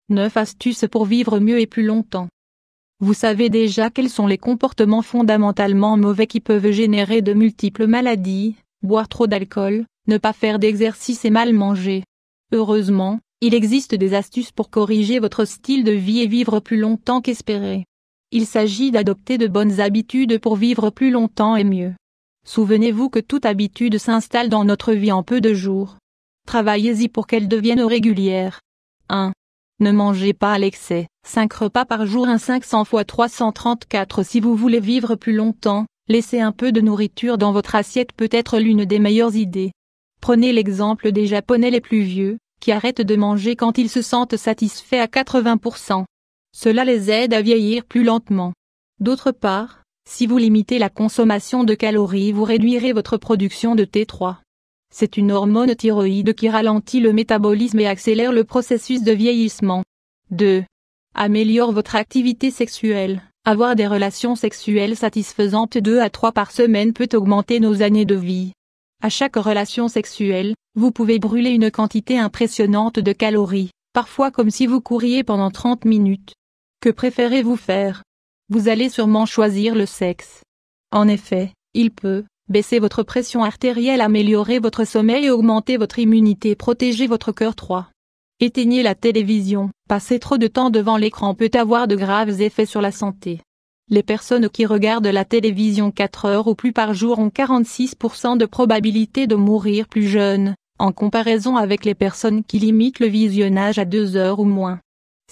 9 astuces pour vivre mieux et plus longtemps. Vous savez déjà quels sont les comportements fondamentalement mauvais qui peuvent générer de multiples maladies, boire trop d'alcool, ne pas faire d'exercice et mal manger. Heureusement, il existe des astuces pour corriger votre style de vie et vivre plus longtemps qu'espéré. Il s'agit d'adopter de bonnes habitudes pour vivre plus longtemps et mieux. Souvenez-vous que toute habitude s'installe dans notre vie en peu de jours. Travaillez-y pour qu'elle devienne régulière. 1. Ne mangez pas à l'excès. 5 repas par jour, 500 x 334. Si vous voulez vivre plus longtemps, laisser un peu de nourriture dans votre assiette peut être l'une des meilleures idées. Prenez l'exemple des Japonais les plus vieux, qui arrêtent de manger quand ils se sentent satisfaits à 80%. Cela les aide à vieillir plus lentement. D'autre part, si vous limitez la consommation de calories, vous réduirez votre production de T3. C'est une hormone thyroïde qui ralentit le métabolisme et accélère le processus de vieillissement. 2. Améliore votre activité sexuelle. Avoir des relations sexuelles satisfaisantes 2 à 3 par semaine peut augmenter nos années de vie. À chaque relation sexuelle, vous pouvez brûler une quantité impressionnante de calories, parfois comme si vous couriez pendant 30 minutes. Que préférez-vous faire? Vous allez sûrement choisir le sexe. En effet, il peut baisser votre pression artérielle, améliorer votre sommeil et augmenter votre immunité, protéger votre cœur. 3. Éteignez la télévision. Passer trop de temps devant l'écran peut avoir de graves effets sur la santé. Les personnes qui regardent la télévision 4 heures ou plus par jour ont 46% de probabilité de mourir plus jeunes, en comparaison avec les personnes qui limitent le visionnage à 2 heures ou moins.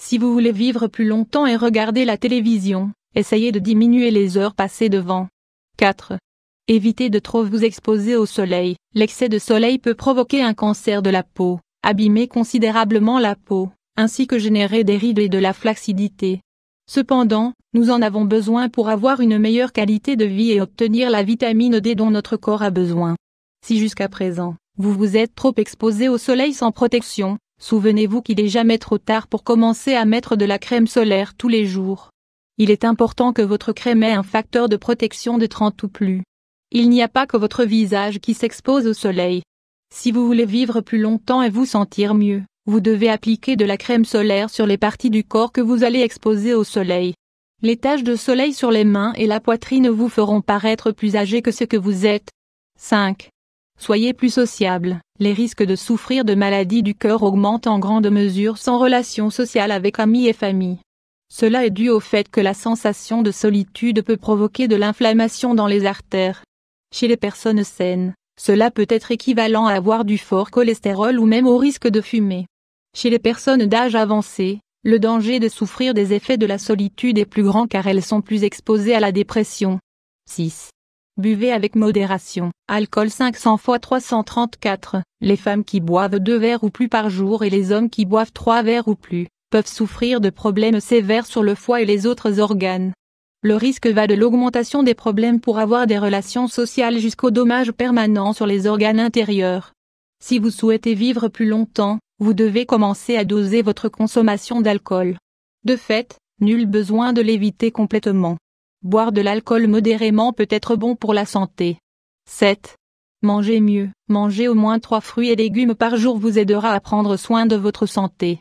Si vous voulez vivre plus longtemps et regarder la télévision, essayez de diminuer les heures passées devant. 4. Évitez de trop vous exposer au soleil. L'excès de soleil peut provoquer un cancer de la peau, abîmer considérablement la peau, ainsi que générer des rides et de la flacidité. Cependant, nous en avons besoin pour avoir une meilleure qualité de vie et obtenir la vitamine D dont notre corps a besoin. Si jusqu'à présent, vous vous êtes trop exposé au soleil sans protection, souvenez-vous qu'il n'est jamais trop tard pour commencer à mettre de la crème solaire tous les jours. Il est important que votre crème ait un facteur de protection de 30 ou plus. Il n'y a pas que votre visage qui s'expose au soleil. Si vous voulez vivre plus longtemps et vous sentir mieux, vous devez appliquer de la crème solaire sur les parties du corps que vous allez exposer au soleil. Les taches de soleil sur les mains et la poitrine vous feront paraître plus âgé que ce que vous êtes. 5. Soyez plus sociable. Les risques de souffrir de maladies du cœur augmentent en grande mesure sans relation sociale avec amis et famille. Cela est dû au fait que la sensation de solitude peut provoquer de l'inflammation dans les artères. Chez les personnes saines, cela peut être équivalent à avoir du fort cholestérol ou même au risque de fumer. Chez les personnes d'âge avancé, le danger de souffrir des effets de la solitude est plus grand car elles sont plus exposées à la dépression. 6. Buvez avec modération. Alcool 500 x 334. Les femmes qui boivent 2 verres ou plus par jour et les hommes qui boivent 3 verres ou plus peuvent souffrir de problèmes sévères sur le foie et les autres organes. Le risque va de l'augmentation des problèmes pour avoir des relations sociales jusqu'au dommage permanent sur les organes intérieurs. Si vous souhaitez vivre plus longtemps, vous devez commencer à doser votre consommation d'alcool. De fait, nul besoin de l'éviter complètement. Boire de l'alcool modérément peut être bon pour la santé. 7. Mangez mieux. Manger au moins 3 fruits et légumes par jour vous aidera à prendre soin de votre santé.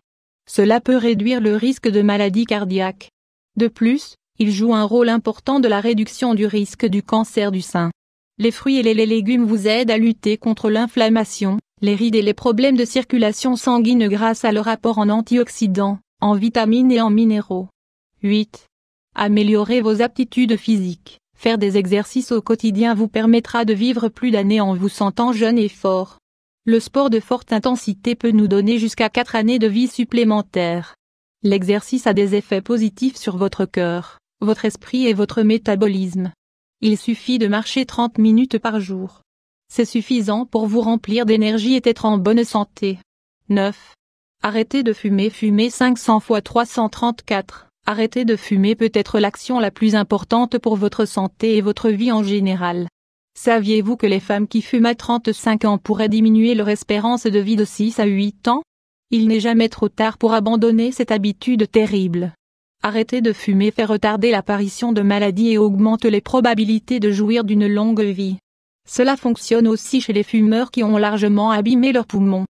Cela peut réduire le risque de maladies cardiaques. De plus, il joue un rôle important de la réduction du risque du cancer du sein. Les fruits et les légumes vous aident à lutter contre l'inflammation, les rides et les problèmes de circulation sanguine grâce à leur apport en antioxydants, en vitamines et en minéraux. 8. Améliorez vos aptitudes physiques. Faire des exercices au quotidien vous permettra de vivre plus d'années en vous sentant jeune et fort. Le sport de forte intensité peut nous donner jusqu'à 4 années de vie supplémentaires. L'exercice a des effets positifs sur votre cœur, votre esprit et votre métabolisme. Il suffit de marcher 30 minutes par jour. C'est suffisant pour vous remplir d'énergie et être en bonne santé. 9. Arrêtez de fumer. Fumer 500 x 334. Arrêter de fumer peut être l'action la plus importante pour votre santé et votre vie en général. Saviez-vous que les femmes qui fument à 35 ans pourraient diminuer leur espérance de vie de 6 à 8 ans? Il n'est jamais trop tard pour abandonner cette habitude terrible. Arrêter de fumer fait retarder l'apparition de maladies et augmente les probabilités de jouir d'une longue vie. Cela fonctionne aussi chez les fumeurs qui ont largement abîmé leurs poumons.